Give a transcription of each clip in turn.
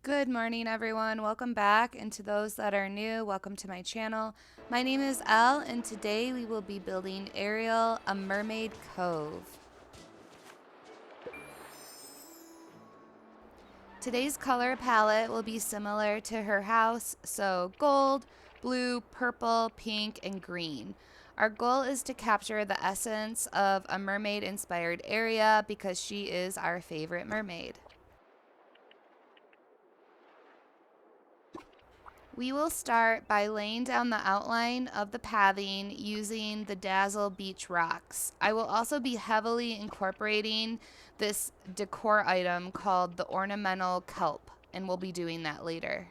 Good morning, everyone. Welcome back, and to those that are new, welcome to my channel. My name is Elle, and today we will be building Ariel a mermaid cove. Today's color palette will be similar to her house, so gold, blue, purple, pink, and green. Our goal is to capture the essence of a mermaid-inspired area because she is our favorite mermaid. We will start by laying down the outline of the pathing using the Dazzle Beach rocks. I will also be heavily incorporating this decor item called the ornamental kelp, and we'll be doing that later.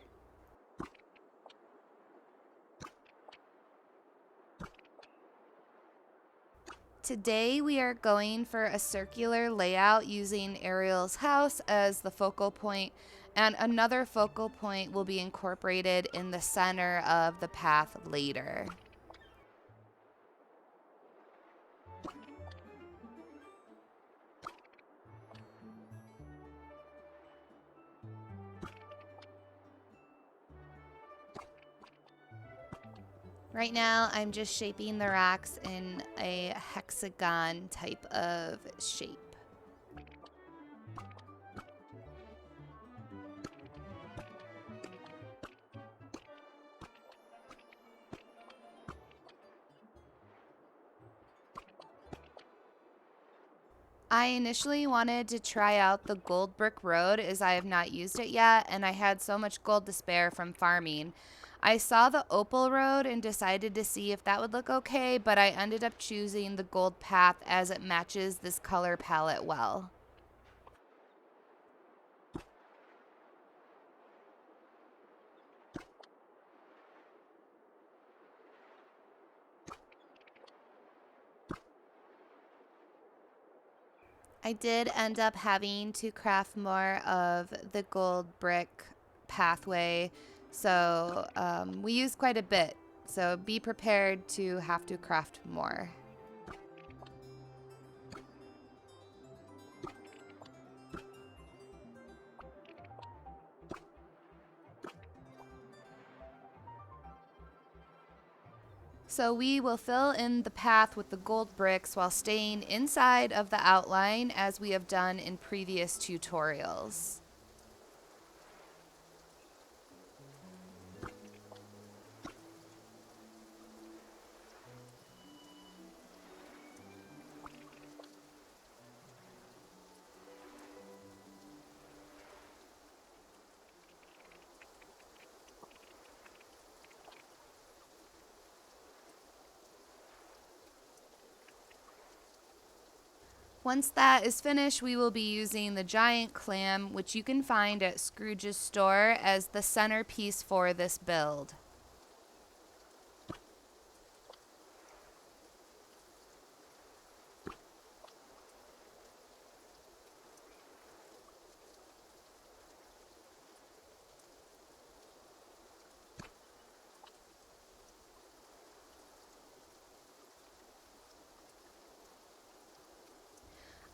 Today we are going for a circular layout using Ariel's house as the focal point, and another focal point will be incorporated in the center of the path later. Right now, I'm just shaping the rocks in a hexagon type of shape. I initially wanted to try out the gold brick road as I have not used it yet, and I had so much gold to spare from farming. I saw the opal road and decided to see if that would look okay, but I ended up choosing the gold path as it matches this color palette well. I did end up having to craft more of the gold brick pathway, so we use quite a bit, so be prepared to have to craft more. So we will fill in the path with the gold bricks while staying inside of the outline as we have done in previous tutorials. Once that is finished, we will be using the giant clam, which you can find at Scrooge's store, as the centerpiece for this build.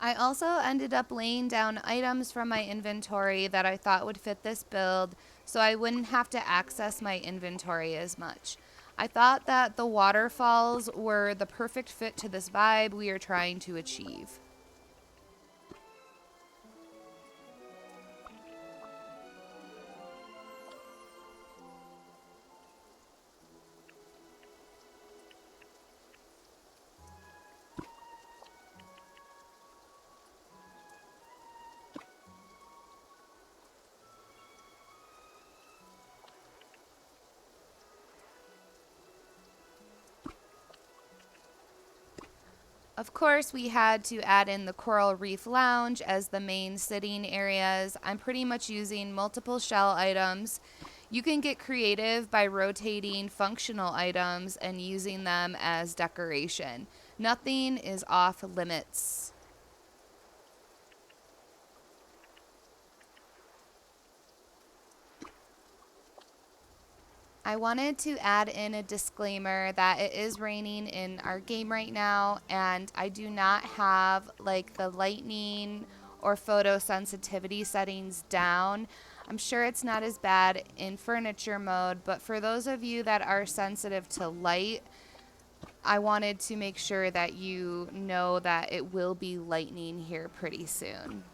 I also ended up laying down items from my inventory that I thought would fit this build so I wouldn't have to access my inventory as much. I thought that the waterfalls were the perfect fit to this vibe we are trying to achieve. Of course, we had to add in the Coral Reef Lounge as the main sitting areas. I'm pretty much using multiple shell items. You can get creative by rotating functional items and using them as decoration. Nothing is off limits. I wanted to add in a disclaimer that it is raining in our game right now, and I do not have like the lightning or photosensitivity settings down. I'm sure it's not as bad in furniture mode, but for those of you that are sensitive to light, I wanted to make sure that you know that it will be lightning here pretty soon.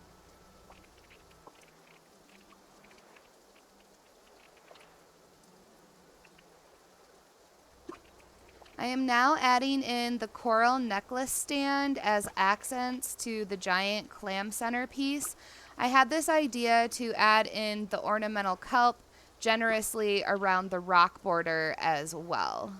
I am now adding in the coral necklace stand as accents to the giant clam centerpiece. I had this idea to add in the ornamental kelp generously around the rock border as well.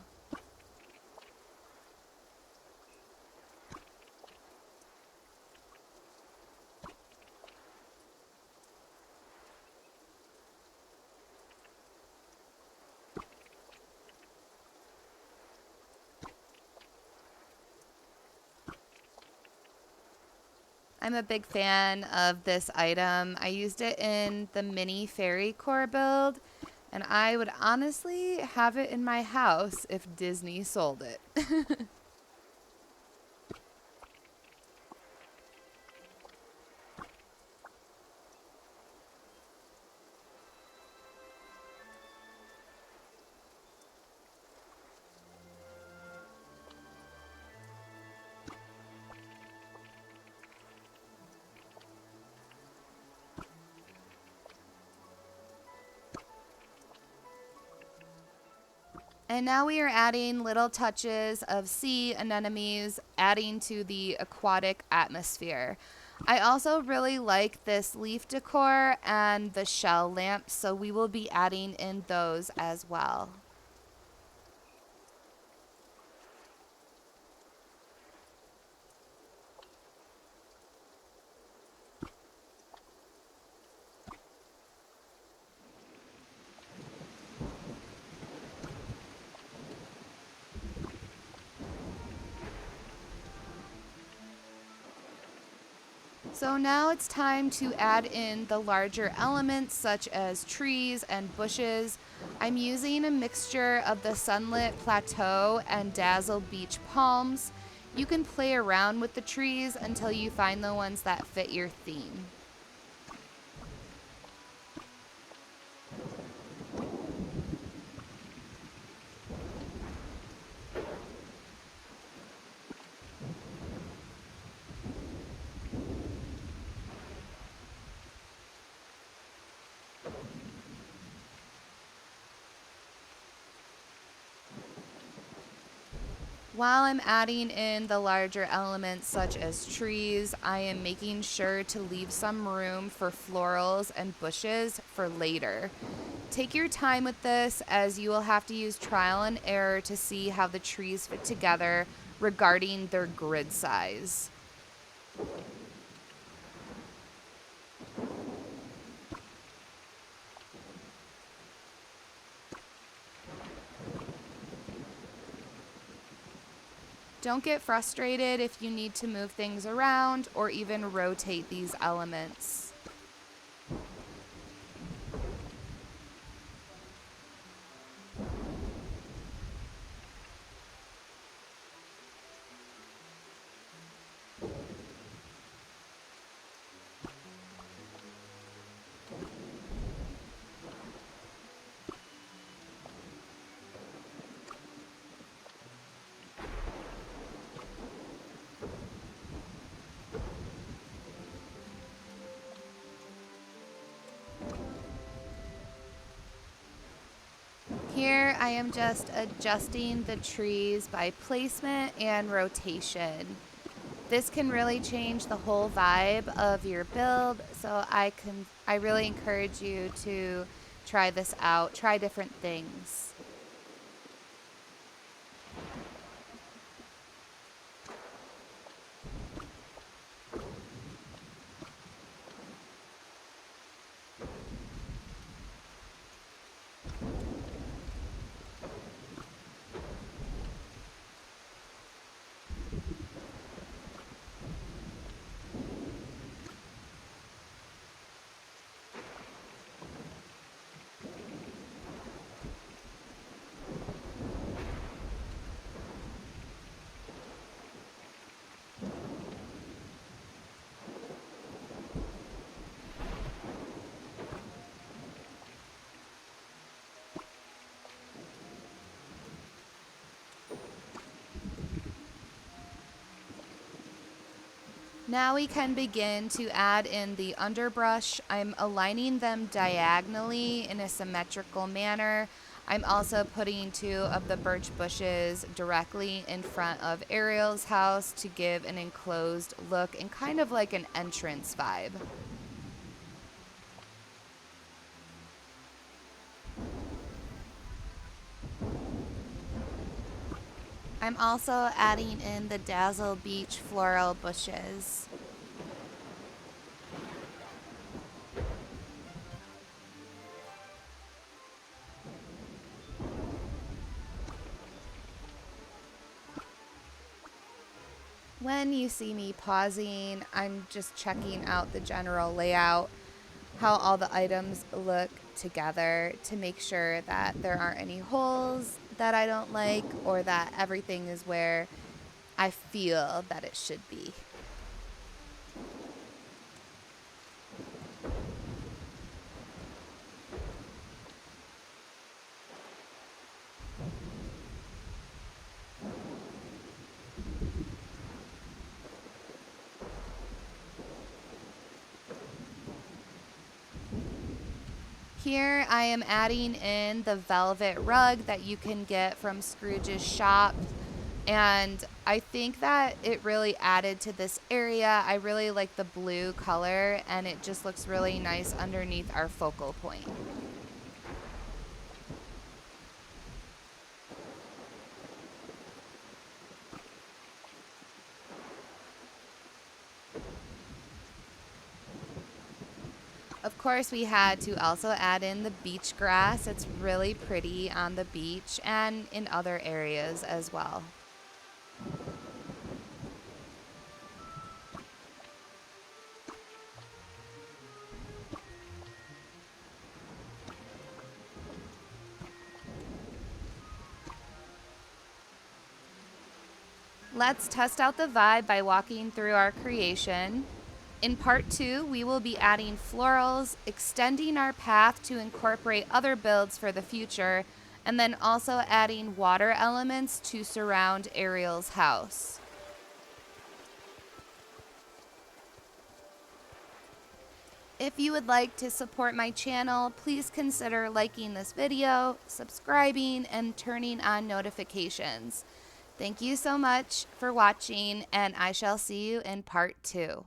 I'm a big fan of this item. I used it in the mini fairy core build, and I would honestly have it in my house if Disney sold it. And now we are adding little touches of sea anemones, adding to the aquatic atmosphere. I also really like this leaf decor and the shell lamps, so we will be adding in those as well. So now it's time to add in the larger elements such as trees and bushes. I'm using a mixture of the sunlit plateau and dazzle beach palms. You can play around with the trees until you find the ones that fit your theme. While I'm adding in the larger elements such as trees, I am making sure to leave some room for florals and bushes for later. Take your time with this as you will have to use trial and error to see how the trees fit together regarding their grid size. Don't get frustrated if you need to move things around or even rotate these elements. Here I am just adjusting the trees by placement and rotation. This can really change the whole vibe of your build, so I really encourage you to try this out, try different things. Now we can begin to add in the underbrush. I'm aligning them diagonally in a symmetrical manner. I'm also putting 2 of the birch bushes directly in front of Ariel's house to give an enclosed look and kind of like an entrance vibe. I'm also adding in the Dazzle Beach floral bushes. When you see me pausing, I'm just checking out the general layout, how all the items look together to make sure that there aren't any holes that I don't like or that everything is where I feel that it should be. Here I am adding in the velvet rug that you can get from Scrooge's shop. And I think that it really added to this area. I really like the blue color and it just looks really nice underneath our focal point. Of course, we had to also add in the beach grass. It's really pretty on the beach and in other areas as well. Let's test out the vibe by walking through our creation. In part 2, we will be adding florals, extending our path to incorporate other builds for the future, and then also adding water elements to surround Ariel's house. If you would like to support my channel, please consider liking this video, subscribing, and turning on notifications. Thank you so much for watching, and I shall see you in part 2.